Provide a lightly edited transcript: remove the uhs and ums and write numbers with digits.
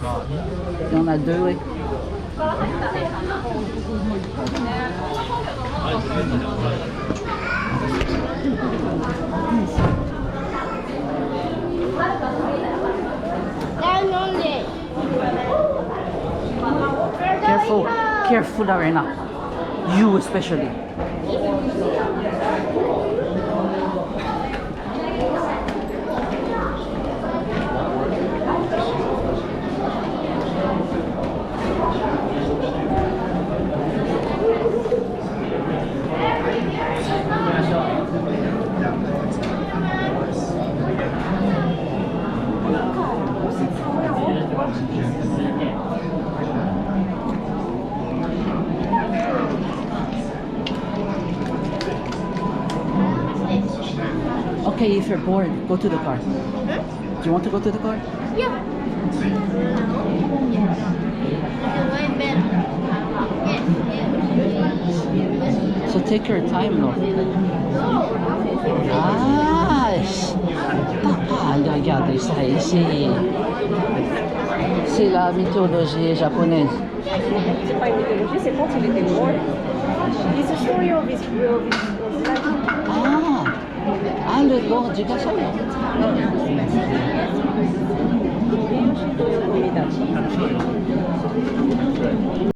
Il y en a deux, oui. Careful, careful, Arena. You especially. Okay, if you're bored, go to the car. Do you want to go to the car? Yeah. So take your time, no? Ah, regarde, ça ici. C'est la mythologie japonaise. C'est pas une mythologie, c'est quand il était mort. It's a story of his life. Ah, le bord du gâchis.